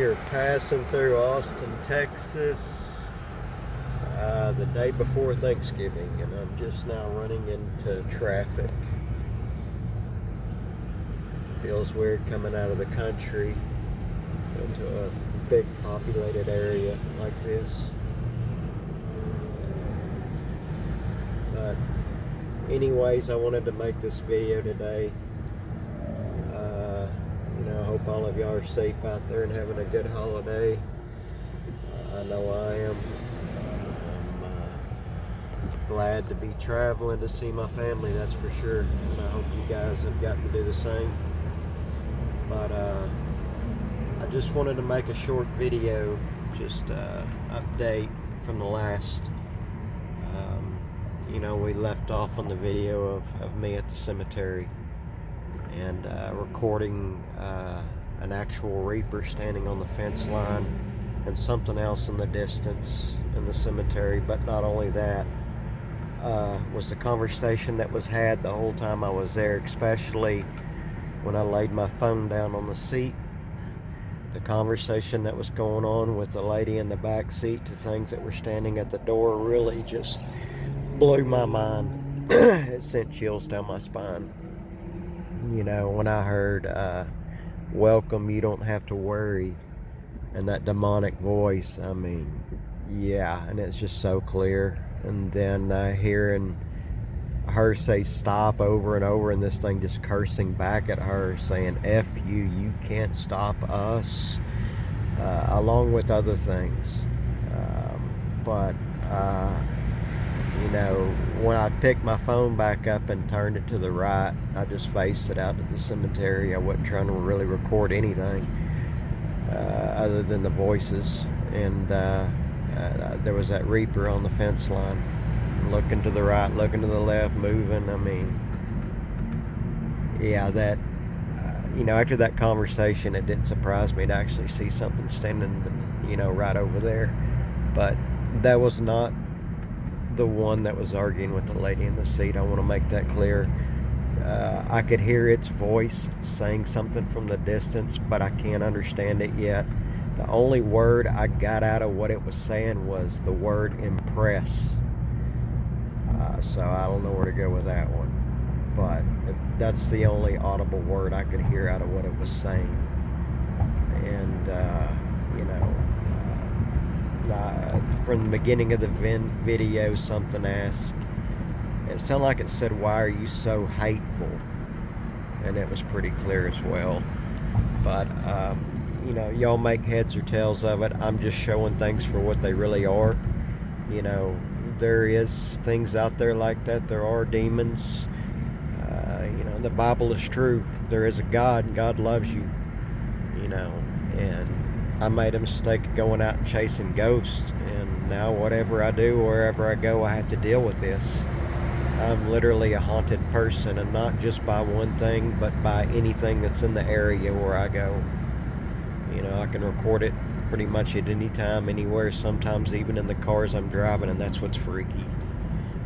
are passing through Austin, Texas, the day before Thanksgiving, and I'm just now running into traffic. Feels weird coming out of the country into a big populated area like this. But anyways, I wanted to make this video today. I hope all of y'all are safe out there and having a good holiday. I know I am. I'm glad to be traveling to see my family, that's for sure. And I hope you guys have gotten to do the same. But I just wanted to make a short video, just update from the last. We left off on the video of me at the cemetery and recording an actual reaper standing on the fence line and something else in the distance in the cemetery. But not only that, was the conversation that was had the whole time I was there, especially when I laid my phone down on the seat. The conversation that was going on with the lady in the back seat to things that were standing at the door really just blew my mind. It sent chills down my spine. When I heard welcome, you don't have to worry, and that demonic voice, I mean, yeah, and it's just so clear. And then hearing her say stop over and over, and this thing just cursing back at her, saying F you, you can't stop us, along with other things. But when I picked my phone back up and turned it to the right, I just faced it out to the cemetery. I wasn't trying to really record anything other than the voices. And there was that reaper on the fence line, looking to the right, looking to the left, moving. I mean, yeah, that, after that conversation, it didn't surprise me to actually see something standing, right over there. But that was not the one that was arguing with the lady in the seat. I want to make that clear. I could hear its voice saying something from the distance, but I can't understand it yet. The only word I got out of what it was saying was the word impress. So I don't know where to go with that one. But that's the only audible word I could hear out of what it was saying. And, from the beginning of the video, something asked, it sounded like it said, why are you so hateful? And it was pretty clear as well. But y'all make heads or tails of it. I'm just showing things for what they really are. There is things out there like that. There are demons. The Bible is true. There is a God, and God loves you. And I made a mistake of going out and chasing ghosts, and now whatever I do, wherever I go, I have to deal with this. I'm literally a haunted person, and not just by one thing, but by anything that's in the area where I go. I can record it pretty much at any time, anywhere, sometimes even in the cars I'm driving, and that's what's freaky.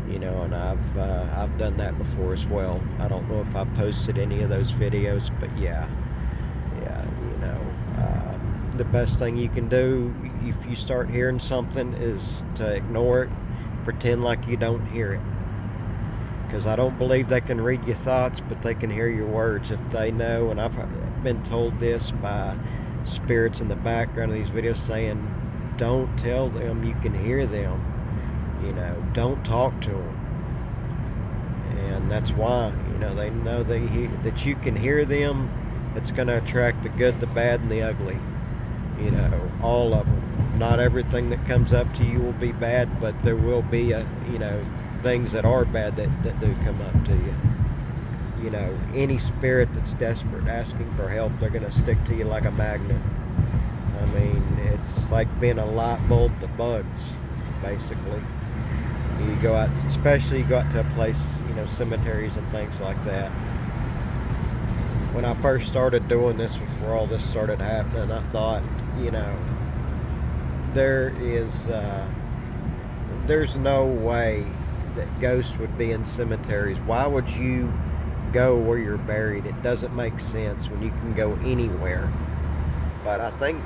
And I've done that before as well. I don't know if I posted any of those videos, but yeah, the best thing you can do if you start hearing something is to ignore it, pretend like you don't hear it. Because I don't believe they can read your thoughts, but they can hear your words if they know. And I've been told this by spirits in the background of these videos saying, don't tell them you can hear them. Don't talk to them. And that's why, they know that you can hear them. It's going to attract the good, the bad, and the ugly. All of them. Not everything that comes up to you will be bad, but there will be things that are bad that do come up to you. Any spirit that's desperate, asking for help, they're going to stick to you like a magnet. I mean, it's like being a light bulb to bugs, basically. You go out, especially you go out to a place, cemeteries and things like that. When I first started doing this, before all this started happening, I thought, there's no way that ghosts would be in cemeteries. Why would you go where you're buried? It doesn't make sense when you can go anywhere. But I think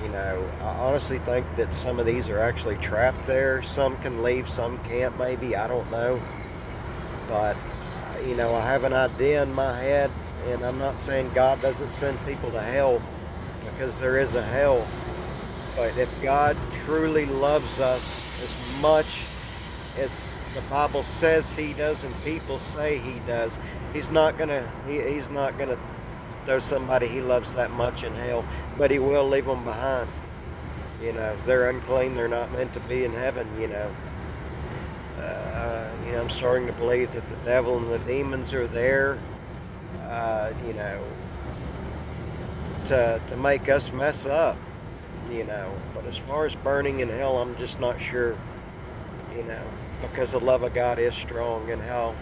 You know, I honestly think that some of these are actually trapped there. Some can leave, some can't, maybe. I don't know. But, you know, I have an idea in my head, and I'm not saying God doesn't send people to hell, because there is a hell. But if God truly loves us as much as the Bible says He does and people say He does, He's not gonna throw somebody He loves that much in hell, but He will leave them behind. You know, they're unclean. They're not meant to be in heaven. You know, I'm starting to believe that the devil and the demons are there. You know, to make us mess up. You know, but as far as burning in hell, I'm just not sure. You know, because the love of God is strong, and how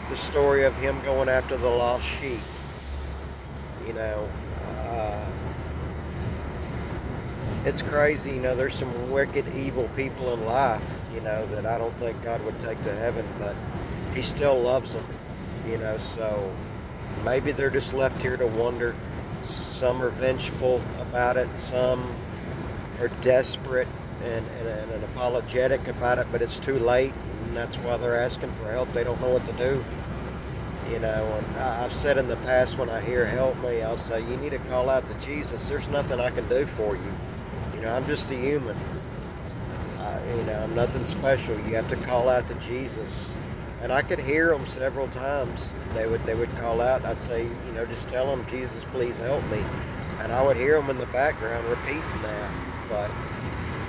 the story of Him going after the lost sheep. You know, uh, it's crazy. You know, there's some wicked, evil people in life. You know, that I don't think God would take to heaven, but He still loves them. You know, so maybe they're just left here to wonder. Some are vengeful about it. Some are desperate and apologetic about it, but it's too late, and that's why they're asking for help. They don't know what to do. You know, and I've said in the past, when I hear help me, I'll say, you need to call out to Jesus. There's nothing I can do for you. You know, I'm just a human. You know, I'm nothing special. You have to call out to Jesus. And I could hear them several times. They would call out. I'd say, you know, just tell them, Jesus, please help me. And I would hear them in the background repeating that. But,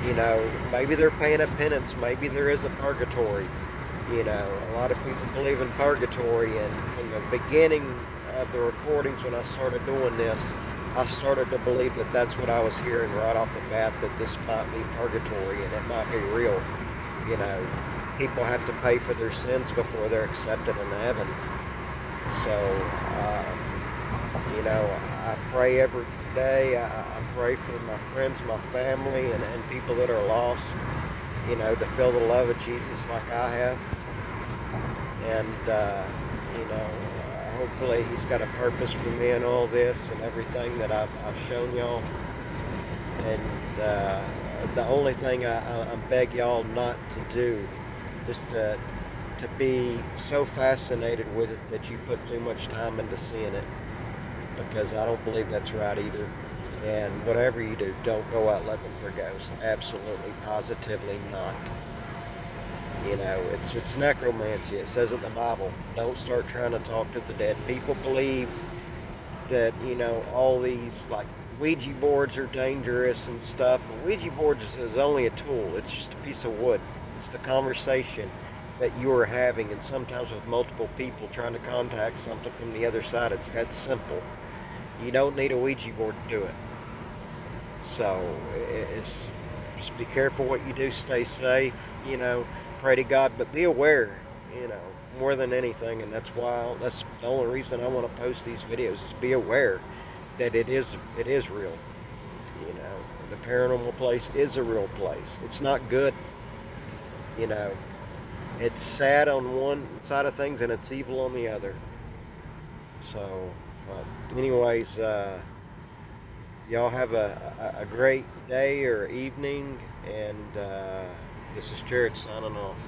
you know, maybe they're paying a penance. Maybe there is a purgatory. You know, a lot of people believe in purgatory. And from the beginning of the recordings, when I started doing this, I started to believe that that's what I was hearing right off the bat, that this might be purgatory and it might be real. You know, people have to pay for their sins before they're accepted in heaven. So, you know, I pray every day. I pray for my friends, my family, and people that are lost, you know, to feel the love of Jesus like I have. And, you know, hopefully He's got a purpose for me in all this and everything that I've shown y'all. And the only thing I beg y'all not to do is to be so fascinated with it that you put too much time into seeing it, because I don't believe that's right either. And whatever you do, don't go out looking for ghosts. Absolutely, positively not. You know, it's necromancy. It says in the Bible, don't start trying to talk to the dead. People believe that, you know, all these like Ouija boards are dangerous and stuff. A Ouija board is only a tool. It's just a piece of wood. It's the conversation that you are having, and sometimes with multiple people trying to contact something from the other side. It's that simple. You don't need a Ouija board to do it. So it's just be careful what you do. Stay safe. You know, pray to God, but be aware. You know, more than anything, and that's the only reason I want to post these videos, is be aware that it is real. You know, the paranormal place is a real place. It's not good. You know, it's sad on one side of things and it's evil on the other. So, anyways, y'all have a great day or evening, and this is Jared signing off.